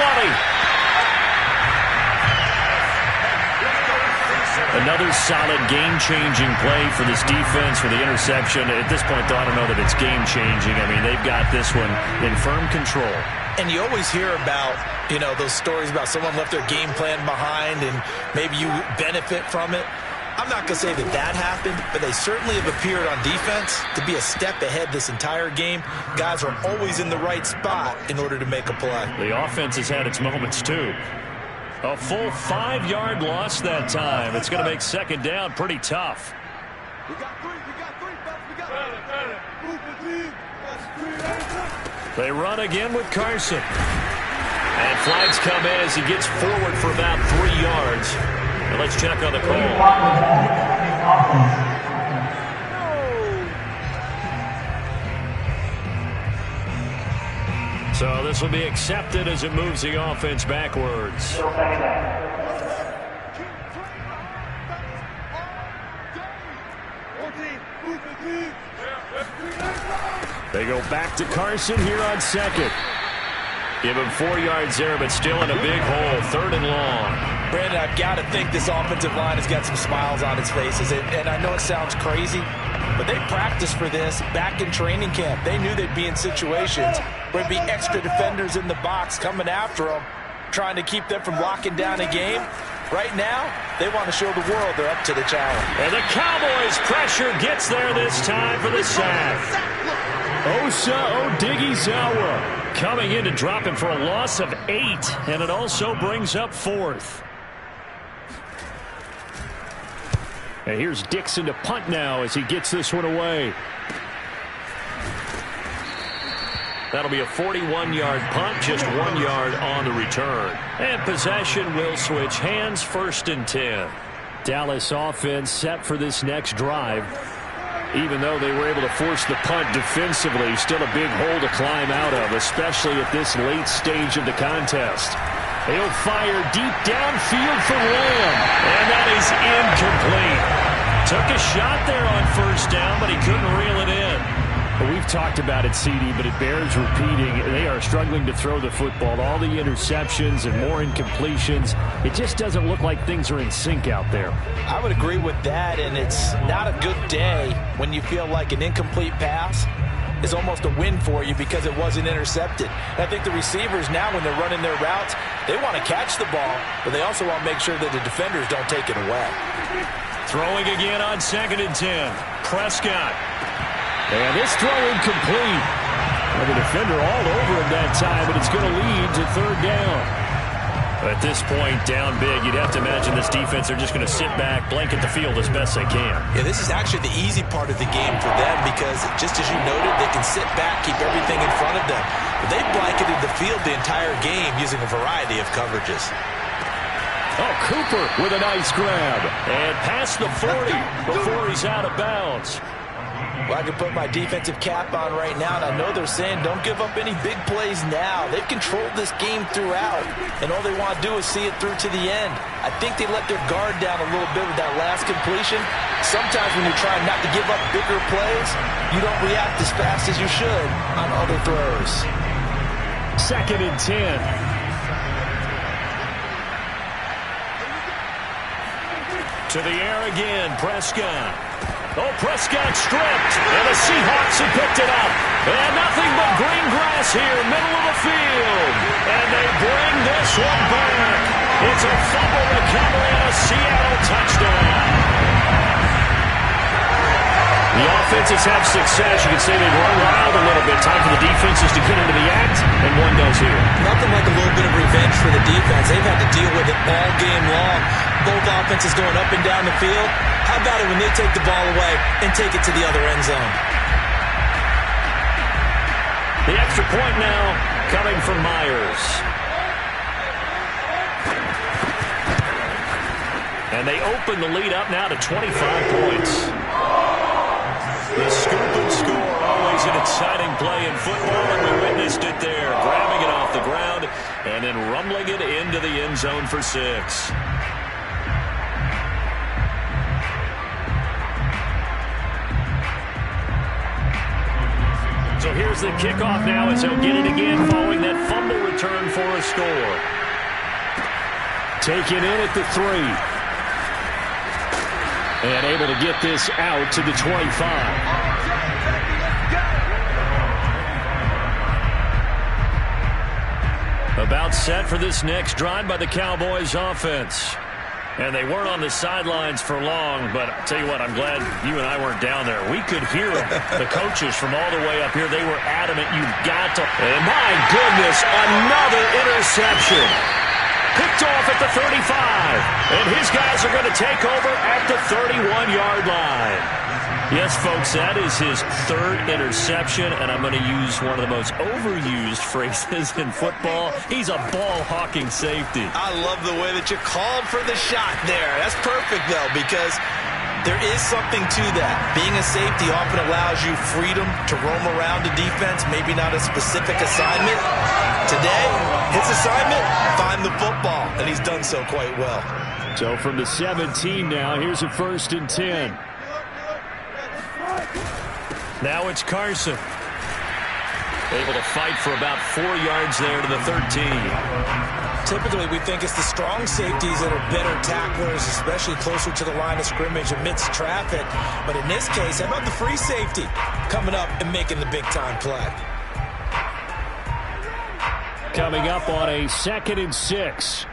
Another solid game-changing play for this defense with the interception. At this point, though, I don't know that it's game-changing. I mean, they've got this one in firm control. And you always hear about, those stories about someone left their game plan behind and maybe you benefit from it. I'm not going to say that happened, but they certainly have appeared on defense to be a step ahead this entire game. Guys are always in the right spot in order to make a play. The offense has had its moments, too. A full 5-yard loss that time. It's going to make second down pretty tough. They run again with Carson. And flags come as he gets forward for about 3 yards. And let's check on the call. So this will be accepted as it moves the offense backwards. They go back to Carson here on second. Give him 4 yards there, but still in a big hole. 3rd and long. Brandon, I've got to think this offensive line has got some smiles on its faces. And I know it sounds crazy, but they practiced for this back in training camp. They knew they'd be in situations where there'd be extra defenders in the box coming after them, trying to keep them from locking down a game. Right now, they want to show the world they're up to the challenge. And the Cowboys' pressure gets there this time for the sack. Osa Odighizuwa coming in to drop him for a loss of 8, and it also brings up 4th. And here's Dixon to punt now as he gets this one away. That'll be a 41-yard punt, just 1 yard on the return. And possession will switch hands, 1st and 10. Dallas offense set for this next drive. Even though they were able to force the punt defensively, still a big hole to climb out of, especially at this late stage of the contest. He'll fire deep downfield for Lamb, and that is incomplete. Took a shot there on 1st down, but he couldn't reel it in. Well, we've talked about it, CD, but it bears repeating. They are struggling to throw the football. All the interceptions and more incompletions. It just doesn't look like things are in sync out there. I would agree with that, and it's not a good day when you feel like an incomplete pass is almost a win for you because it wasn't intercepted. And I think the receivers now, when they're running their routes, they want to catch the ball, but they also want to make sure that the defenders don't take it away. Throwing again on 2nd and 10. Prescott. And this throw incomplete. Well, the defender all over him that time, but it's going to lead to 3rd down. At this point, down big, you'd have to imagine this defense, they're just going to sit back, blanket the field as best they can. Yeah, this is actually the easy part of the game for them because, just as you noted, they can sit back, keep everything in front of them. But they blanketed the field the entire game using a variety of coverages. Oh, Cooper with a nice grab. And past the 40 before he's out of bounds. Well, I can put my defensive cap on right now, and I know they're saying don't give up any big plays now. They've controlled this game throughout, and all they want to do is see it through to the end. I think they let their guard down a little bit with that last completion. Sometimes when you're trying not to give up bigger plays, you don't react as fast as you should on other throws. 2nd and 10. To the air again, Prescott. Oh, Prescott stripped, and the Seahawks have picked it up. And nothing but green grass here, middle of the field. And they bring this one back. It's a fumble recovery and a Seattle touchdown. The offenses have success. You can say they've run wild a little bit. Time for the defenses to get into the act, and one does here. Nothing like a little bit of revenge for the defense. They've had to deal with it all game long. Both offenses going up and down the field. How about it when they take the ball away and take it to the other end zone? The extra point now coming from Myers. And they open the lead up now to 25 points. The scoop and score, always an exciting play in football, and we witnessed it there. Grabbing it off the ground and then rumbling it into the end zone for 6. So here's the kickoff now as he'll get it again following that fumble return for a score. Taken in at the 3. And able to get this out to the 25. About set for this next drive by the Cowboys offense. And they weren't on the sidelines for long, but I'll tell you what, I'm glad you and I weren't down there. We could hear them. The coaches from all the way up here, they were adamant, you've got to. And my goodness, another interception. Picked off at the 35. And his guys are going to take over at the 31-yard line. Yes, folks, that is his 3rd interception, and I'm going to use one of the most overused phrases in football. He's a ball-hawking safety. I love the way that you called for the shot there. That's perfect, though, because there is something to that. Being a safety often allows you freedom to roam around the defense, maybe not a specific assignment. Today, his assignment, find the football, and he's done so quite well. So from the 17 now, here's a 1st and 10. Now it's Carson. Able to fight for about 4 yards there to the 13. Typically, we think it's the strong safeties that are better tacklers, especially closer to the line of scrimmage amidst traffic. But in this case, how about the free safety coming up and making the big-time play? Coming up on a 2nd and 6.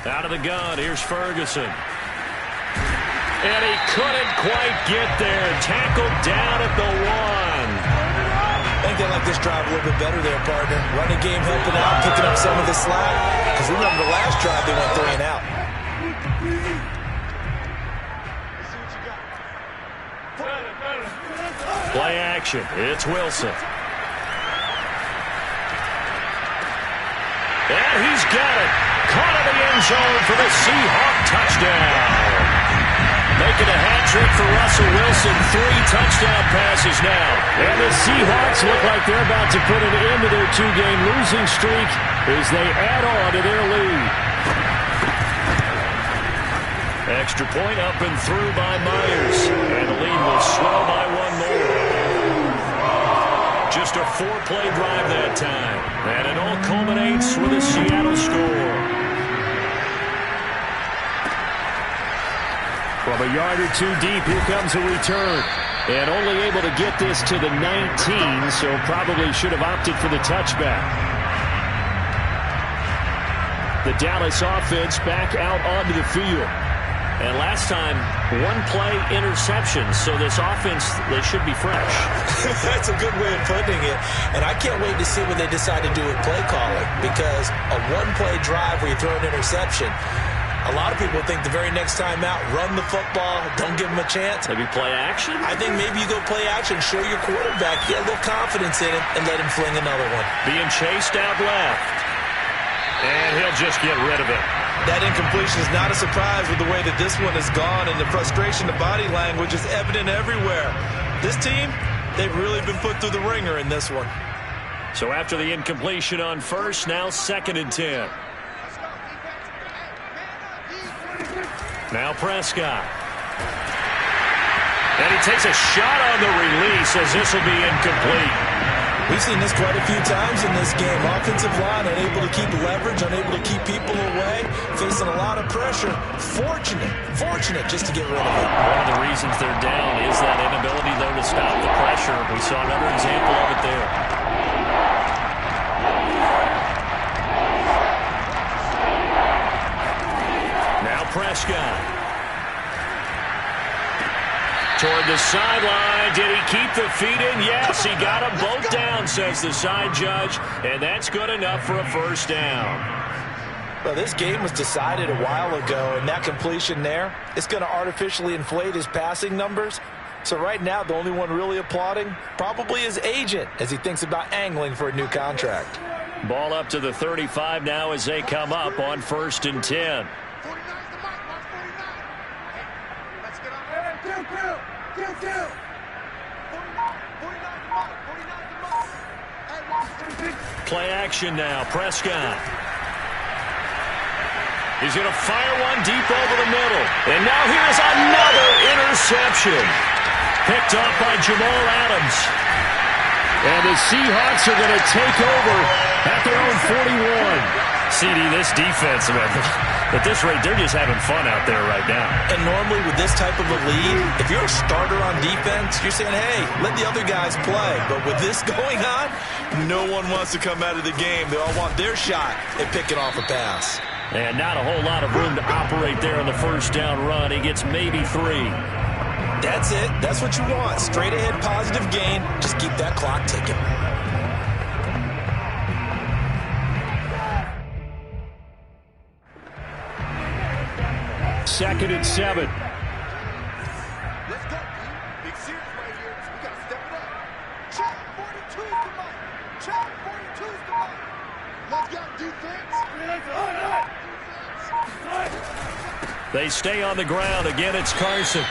Out of the gun, here's Ferguson. And he couldn't quite get there. Tackled down at the 1. I think they like this drive a little bit better there, partner. Running game helping out, picking up some of the slack. Because remember the last drive, they went 3 and out. Play action. It's Wilson. And he's got it. Caught in the end zone for the Seahawk touchdown. Making a hat trick for Russell Wilson. 3 touchdown passes now. And the Seahawks look like they're about to put an end to their 2-game losing streak as they add on to their lead. Extra point up and through by Myers. And the lead will swell by 1 more. Just a 4-play drive that time. And it all culminates with a Seattle score. From a yard or 2 deep, here comes a return. And only able to get this to the 19, so probably should have opted for the touchback. The Dallas offense back out onto the field. And last time, 1-play interception, so this offense, they should be fresh. That's a good way of putting it. And I can't wait to see what they decide to do with play calling, because a 1-play drive where you throw an interception, a lot of people think the very next time out, run the football, don't give them a chance. Maybe play action? I think maybe you go play action, show your quarterback, get a little confidence in him, and let him fling another one. Being chased out left. And he'll just get rid of it. That incompletion is not a surprise with the way that this one has gone, and the frustration, the body language is evident everywhere. This team, they've really been put through the ringer in this one. So after the incompletion on 1st, now 2nd and 10. Now Prescott. And he takes a shot on the release as this will be incomplete. We've seen this quite a few times in this game. Offensive line unable to keep leverage, unable to keep people away, facing a lot of pressure. Fortunate just to get rid of it. One of the reasons they're down is that inability, though, to stop the pressure. We saw another example of it there. Now Prescott. Toward the sideline. Did he keep the feet in? Yes, he got them both down, says the side judge. And that's good enough for a 1st down. Well, this game was decided a while ago, and that completion there, it's going to artificially inflate his passing numbers. So right now, the only one really applauding probably his agent as he thinks about angling for a new contract. Ball up to the 35 now as they come up on 1st and 10. Play action now. Prescott. He's going to fire one deep over the middle. And now here's another interception. Picked off by Jamal Adams. And the Seahawks are going to take over at their own 41. CD, this defense, at this rate, they're just having fun out there right now. And normally with this type of a lead, if you're a starter on defense, you're saying, hey, let the other guys play. But with this going on, no one wants to come out of the game. They all want their shot at picking off a pass. And not a whole lot of room to operate there on the first down run. He gets maybe 3. That's it. That's what you want. Straight ahead positive gain. Just keep that clock ticking. Second and 7. Let's go. Big series right here. So we got to step it up. Check 42 is the mic. Check 42 is the mic. Let's go, defense. They stay on the ground. Again, it's Carson.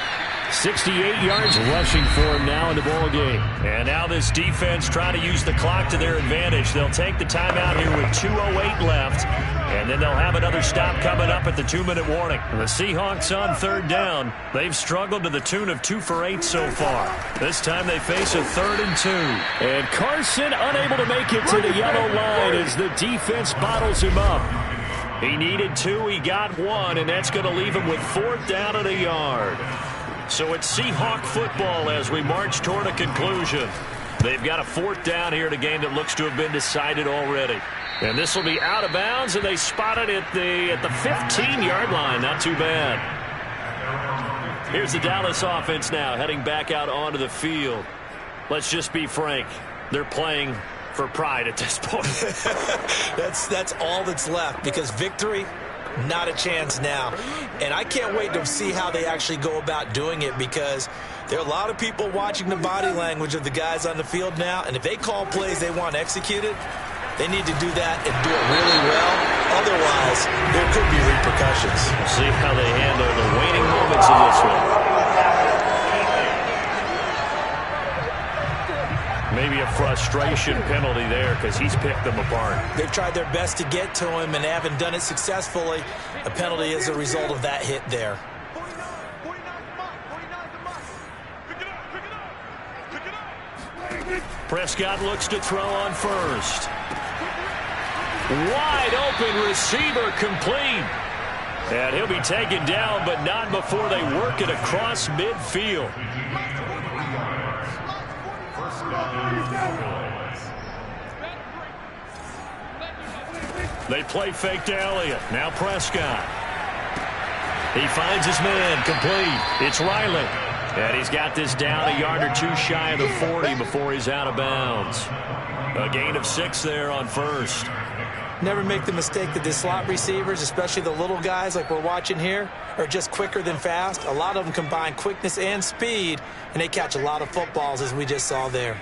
68 yards rushing for him now in the ball game. And now this defense trying to use the clock to their advantage. They'll take the timeout here with 2:08 left. And then they'll have another stop coming up at the 2-minute warning. The Seahawks on third down. They've struggled to the tune of 2 for 8 so far. This time they face a 3rd and 2. And Carson unable to make it to the yellow line as the defense bottles him up. He needed 2, he got 1, and that's going to leave him with 4th down and a yard. So it's Seahawk football as we march toward a conclusion. They've got a 4th down here in a game that looks to have been decided already. And this will be out of bounds, and they spot it at the 15-yard line. Not too bad. Here's the Dallas offense now, heading back out onto the field. Let's just be frank. They're playing for pride at this point. That's all that's left, because victory, not a chance now. And I can't wait to see how they actually go about doing it, because there are a lot of people watching the body language of the guys on the field now, and if they call plays they want executed, they need to do that and do it really well. Otherwise, there could be repercussions. We'll see how they handle the waning moments of this one. Maybe a frustration penalty there because he's picked them apart. They've tried their best to get to him and haven't done it successfully. A penalty is a result of that hit there. Prescott looks to throw on first. Wide open receiver complete. And he'll be taken down, but not before they work it across midfield. They play fake to Elliott. Now Prescott. He finds his man complete. It's Riley. And he's got this down a yard or 2 shy of the 40 before he's out of bounds. A gain of 6 there on first. Never make the mistake that the slot receivers, especially the little guys like we're watching here, are just quicker than fast. A lot of them combine quickness and speed, and they catch a lot of footballs, as we just saw there.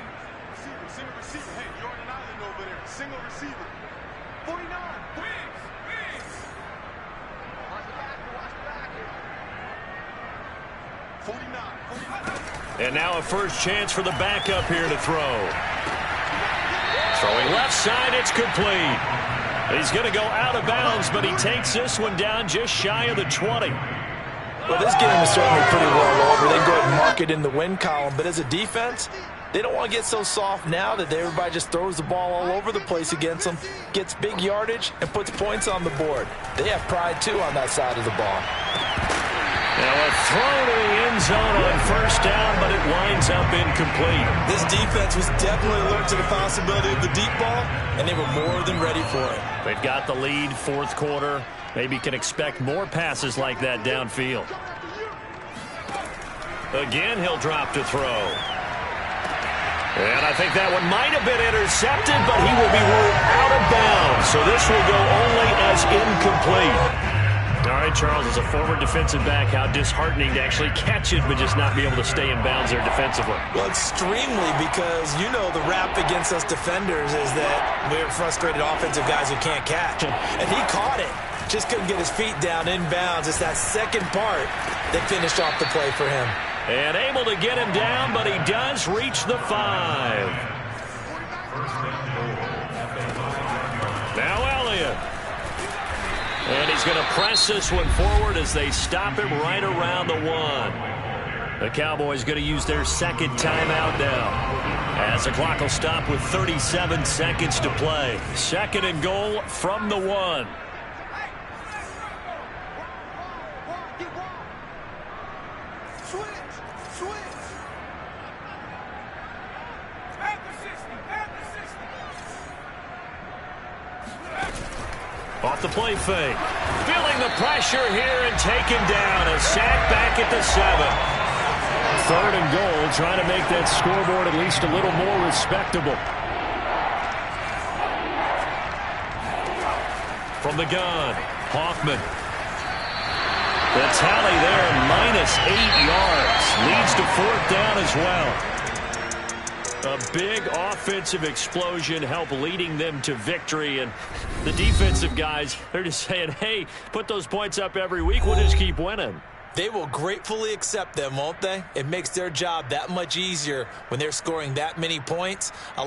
Receiver. Hey, you're on an island over there. Single receiver. 49. Watch the back here. 49. And now a first chance for the backup here to throw. Throwing left side, it's complete. He's going to go out of bounds, but he takes this one down just shy of the 20. Well, this game is certainly pretty well over. They can go ahead and mark it in the win column. But as a defense, they don't want to get so soft now that everybody just throws the ball all over the place against them, gets big yardage, and puts points on the board. They have pride, too, on that side of the ball. Now a throw to the end zone on first down, but it winds up incomplete. This defense was definitely alert to the possibility of the deep ball, and they were more than ready for it. They've got the lead, 4th quarter. Maybe can expect more passes like that downfield. Again, he'll drop to throw. And I think that one might have been intercepted, but he will be ruled out of bounds. So this will go only as incomplete. All right, Charles, as a former defensive back, how disheartening to actually catch it but just not be able to stay in bounds there defensively. Well, extremely, because, you know, the rap against us defenders is that we're frustrated offensive guys who can't catch. And he caught it. Just couldn't get his feet down in bounds. It's that second part that finished off the play for him. And able to get him down, but he does reach the 5. Now Elliott. And he's going to press this one forward as they stop him right around the 1. The Cowboys going to use their second timeout now, as the clock will stop with 37 seconds to play. 2nd and goal from the 1. Off the play fake. Feeling the pressure here and taken down. A sack back at the 7. 3rd and goal, trying to make that scoreboard at least a little more respectable. From the gun, Hoffman. The tally there, -8 yards. Leads to 4th down as well. A big offensive explosion helped leading them to victory. And the defensive guys, they're just saying, hey, put those points up every week. We'll just keep winning. They will gratefully accept them, won't they? It makes their job that much easier when they're scoring that many points.